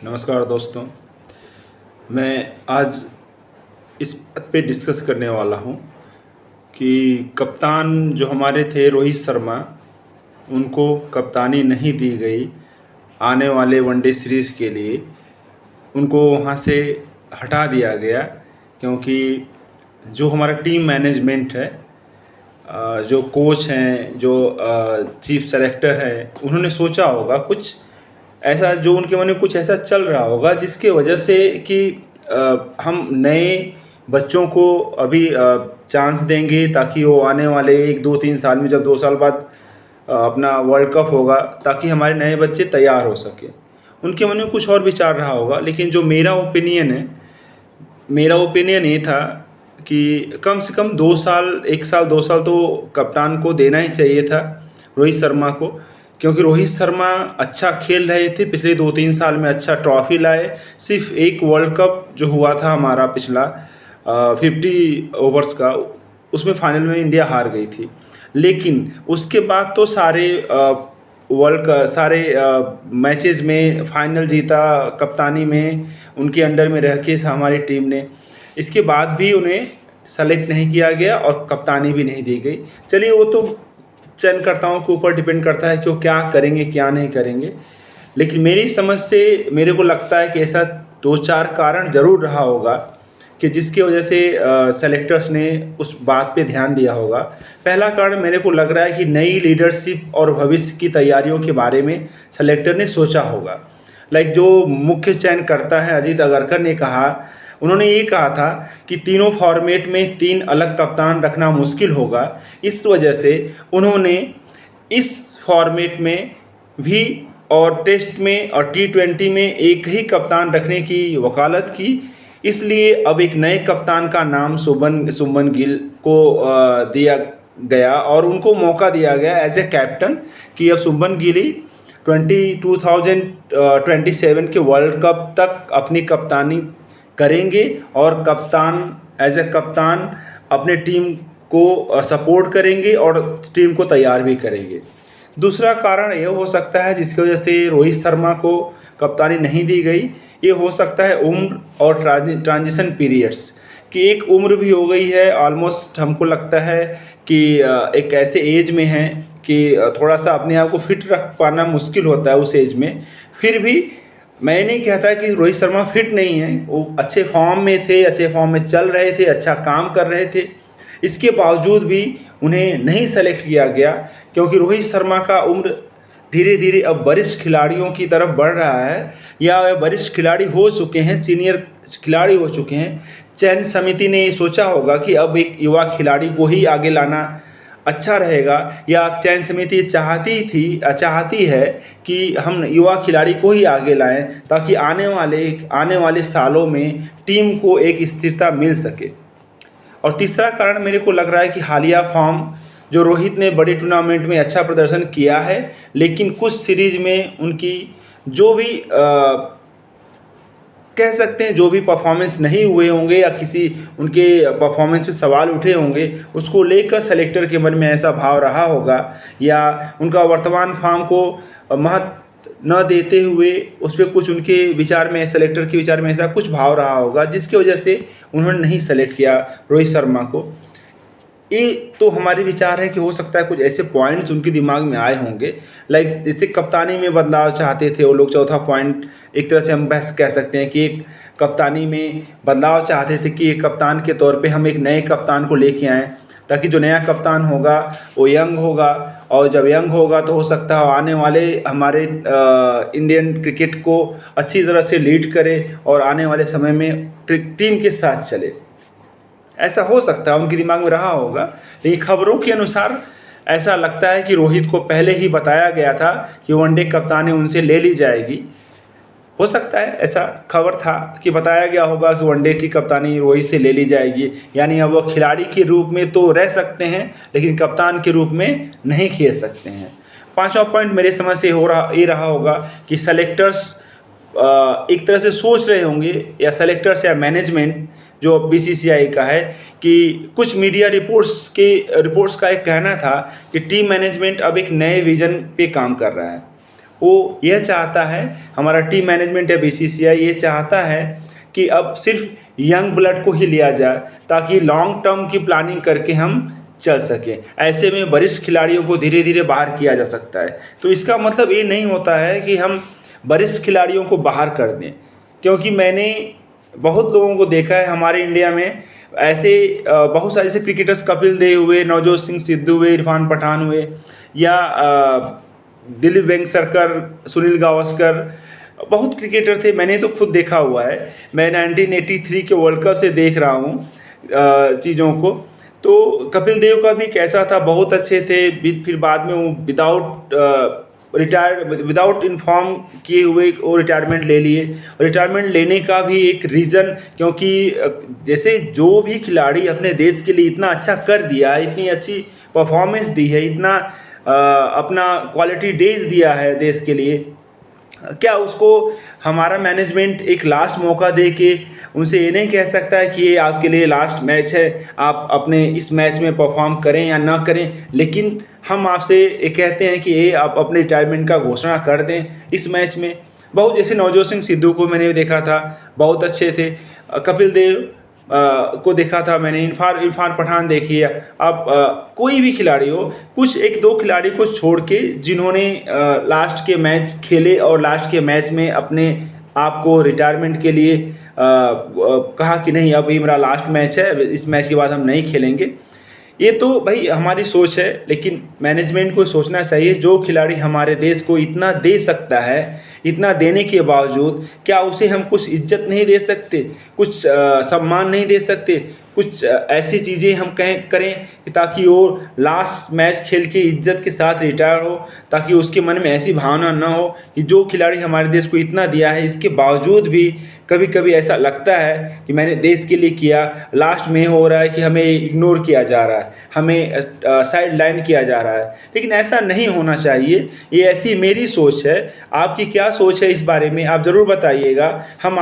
नमस्कार दोस्तों। मैं आज इस बात पे डिस्कस करने वाला हूँ कि कप्तान जो हमारे थे रोहित शर्मा, उनको कप्तानी नहीं दी गई आने वाले वनडे सीरीज़ के लिए। उनको वहाँ से हटा दिया गया क्योंकि जो हमारा टीम मैनेजमेंट है, जो कोच हैं, जो चीफ सेलेक्टर हैं, उन्होंने सोचा होगा कुछ ऐसा, जो उनके मन में कुछ ऐसा चल रहा होगा जिसके वजह से कि हम नए बच्चों को अभी चांस देंगे ताकि वो आने वाले 1-2-3 साल में, जब 2 साल बाद अपना वर्ल्ड कप होगा, ताकि हमारे नए बच्चे तैयार हो सके। उनके मन में कुछ और विचार रहा होगा। लेकिन जो मेरा ओपिनियन ये था कि कम से कम 2 साल, 1 साल 2 साल तो कप्तान को देना ही चाहिए था रोहित शर्मा को, क्योंकि रोहित शर्मा अच्छा खेल रहे थे। पिछले 2-3 साल में अच्छा ट्रॉफी लाए। सिर्फ एक वर्ल्ड कप जो हुआ था हमारा पिछला 50 ओवर्स का, उसमें फाइनल में इंडिया हार गई थी। लेकिन उसके बाद तो सारे मैचेस में फाइनल जीता, कप्तानी में उनके अंडर में रह के हमारी टीम ने। इसके बाद भी उन्हें सेलेक्ट नहीं किया गया और कप्तानी भी नहीं दी गई। चलिए, वो तो चयनकर्ताओं के ऊपर डिपेंड करता है कि वो क्या करेंगे क्या नहीं करेंगे। लेकिन मेरी समझ से मेरे को लगता है कि ऐसा 2-4 कारण ज़रूर रहा होगा कि जिसकी वजह से सेलेक्टर्स ने उस बात पे ध्यान दिया होगा। पहला कारण मेरे को लग रहा है कि नई लीडरशिप और भविष्य की तैयारियों के बारे में सेलेक्टर ने सोचा होगा। जो मुख्य चयनकर्ता है अजीत अगरकर ने कहा, उन्होंने ये कहा था कि तीनों फॉर्मेट में 3 अलग कप्तान रखना मुश्किल होगा। इस वजह से उन्होंने इस फॉर्मेट में भी और टेस्ट में और T20 में एक ही कप्तान रखने की वकालत की। इसलिए अब एक नए कप्तान का नाम शुभमन गिल को दिया गया और उनको मौका दिया गया एज ए कैप्टन कि अब शुभमन गिल ही 2027 के वर्ल्ड कप तक अपनी कप्तानी करेंगे और एज ए कप्तान अपने टीम को सपोर्ट करेंगे और टीम को तैयार भी करेंगे। दूसरा कारण ये हो सकता है जिसकी वजह से रोहित शर्मा को कप्तानी नहीं दी गई, ये हो सकता है उम्र और ट्रांजिशन पीरियड्स की। एक उम्र भी हो गई है ऑलमोस्ट, हमको लगता है कि एक ऐसे एज में है कि थोड़ा सा अपने आप को फिट रख पाना मुश्किल होता है उस एज में। फिर भी मैं नहीं कहता कि रोहित शर्मा फिट नहीं है, वो अच्छे फॉर्म में थे, अच्छे फॉर्म में चल रहे थे, अच्छा काम कर रहे थे। इसके बावजूद भी उन्हें नहीं सेलेक्ट किया गया क्योंकि रोहित शर्मा का उम्र धीरे धीरे अब वरिष्ठ खिलाड़ियों की तरफ बढ़ रहा है, या वरिष्ठ खिलाड़ी हो चुके हैं, सीनियर खिलाड़ी हो चुके हैं। चयन समिति ने सोचा होगा कि अब एक युवा खिलाड़ी को ही आगे लाना अच्छा रहेगा, या चयन समिति चाहती है कि हम युवा खिलाड़ी को ही आगे लाएं ताकि आने वाले सालों में टीम को एक स्थिरता मिल सके। और तीसरा कारण मेरे को लग रहा है कि हालिया फॉर्म, जो रोहित ने बड़े टूर्नामेंट में अच्छा प्रदर्शन किया है, लेकिन कुछ सीरीज में उनकी जो भी कह सकते हैं जो भी परफॉर्मेंस नहीं हुए होंगे या किसी उनके परफॉर्मेंस पे सवाल उठे होंगे, उसको लेकर सेलेक्टर के मन में ऐसा भाव रहा होगा, या उनका वर्तमान फॉर्म को महत्व न देते हुए उस पर कुछ उनके विचार में, सेलेक्टर के विचार में ऐसा कुछ भाव रहा होगा जिसकी वजह से उन्होंने नहीं सेलेक्ट किया रोहित शर्मा को। ये तो हमारे विचार है कि हो सकता है कुछ ऐसे पॉइंट्स उनके दिमाग में आए होंगे। जैसे कप्तानी में बदलाव चाहते थे वो लोग। चौथा पॉइंट एक तरह से हम बहस कह सकते हैं कि एक कप्तानी में बदलाव चाहते थे कि एक कप्तान के तौर पे हम एक नए कप्तान को लेके आएँ ताकि जो नया कप्तान होगा वो यंग होगा, और जब यंग होगा तो हो सकता है आने वाले हमारे इंडियन क्रिकेट को अच्छी तरह से लीड करे और आने वाले समय में टीम के साथ चले। ऐसा हो सकता है उनके दिमाग में रहा होगा। लेकिन खबरों के अनुसार ऐसा लगता है कि रोहित को पहले ही बताया गया था कि वनडे कप्तानी उनसे ले ली जाएगी। हो सकता है ऐसा खबर था कि बताया गया होगा कि वनडे की कप्तानी रोहित से ले ली जाएगी, यानी अब वो खिलाड़ी के रूप में तो रह सकते हैं लेकिन कप्तान के रूप में नहीं खेल सकते हैं। पांचवा पॉइंट मेरे समझ से ये रहा होगा कि सेलेक्टर्स एक तरह से सोच रहे होंगे, या सेलेक्टर्स या मैनेजमेंट जो BCCI का है, कि कुछ मीडिया रिपोर्ट्स का एक कहना था कि टीम मैनेजमेंट अब एक नए विजन पे काम कर रहा है। वो यह चाहता है, हमारा टीम मैनेजमेंट या बीसीसीआई ये चाहता है कि अब सिर्फ यंग ब्लड को ही लिया जाए, ताकि लॉन्ग टर्म की प्लानिंग करके हम चल सकें। ऐसे में वरिष्ठ खिलाड़ियों को धीरे धीरे बाहर किया जा सकता है। तो इसका मतलब ये नहीं होता है कि हम वरिष्ठ खिलाड़ियों को बाहर कर दें, क्योंकि मैंने बहुत लोगों को देखा है हमारे इंडिया में ऐसे बहुत सारे ऐसे क्रिकेटर्स, कपिल देव हुए, नवजोत सिंह सिद्धू हुए, इरफान पठान हुए, या दिलीप वेंगसरकर, सुनील गावस्कर, बहुत क्रिकेटर थे। मैंने तो खुद देखा हुआ है, मैं 1983 के वर्ल्ड कप से देख रहा हूँ चीज़ों को। तो कपिल देव का भी कैसा था, बहुत अच्छे थे, फिर बाद में वो विदाउट इन्फॉर्म किए हुए वो रिटायरमेंट ले लिए। रिटायरमेंट लेने का भी एक रीज़न, क्योंकि जैसे जो भी खिलाड़ी अपने देश के लिए इतना अच्छा कर दिया, इतनी अच्छी परफॉर्मेंस दी है, इतना अपना क्वालिटी डेज दिया है देश के लिए, क्या उसको हमारा मैनेजमेंट एक लास्ट मौका दे के उनसे ये नहीं कह सकता है कि ये आपके लिए लास्ट मैच है, आप अपने इस मैच में परफॉर्म करें या ना करें, लेकिन हम आपसे ये कहते हैं कि ये आप अपने रिटायरमेंट का घोषणा कर दें इस मैच में। बहुत जैसे नवजोत सिंह सिद्धू को मैंने देखा था, बहुत अच्छे थे। कपिल देव को देखा था मैंने, इरफान पठान देखिए। आप कोई भी खिलाड़ी हो, कुछ एक दो खिलाड़ी को छोड़ के जिन्होंने लास्ट के मैच खेले और लास्ट के मैच में अपने आप को रिटायरमेंट के लिए कहा कि नहीं, अब ये मेरा लास्ट मैच है, इस मैच के बाद हम नहीं खेलेंगे। ये तो भाई हमारी सोच है, लेकिन मैनेजमेंट को सोचना चाहिए, जो खिलाड़ी हमारे देश को इतना दे सकता है, इतना देने के बावजूद क्या उसे हम कुछ इज्जत नहीं दे सकते, कुछ सम्मान नहीं दे सकते, कुछ ऐसी चीज़ें हम करें कि ताकि वो लास्ट मैच खेल के इज्जत के साथ रिटायर हो, ताकि उसके मन में ऐसी भावना ना हो कि जो खिलाड़ी हमारे देश को इतना दिया है, इसके बावजूद भी कभी कभी ऐसा लगता है कि मैंने देश के लिए किया, लास्ट में हो रहा है कि हमें इग्नोर किया जा रहा है, हमें साइड लाइन किया जा रहा है। लेकिन ऐसा नहीं होना चाहिए, ये ऐसी मेरी सोच है। आपकी क्या सोच है इस बारे में, आप ज़रूर बताइएगा। हम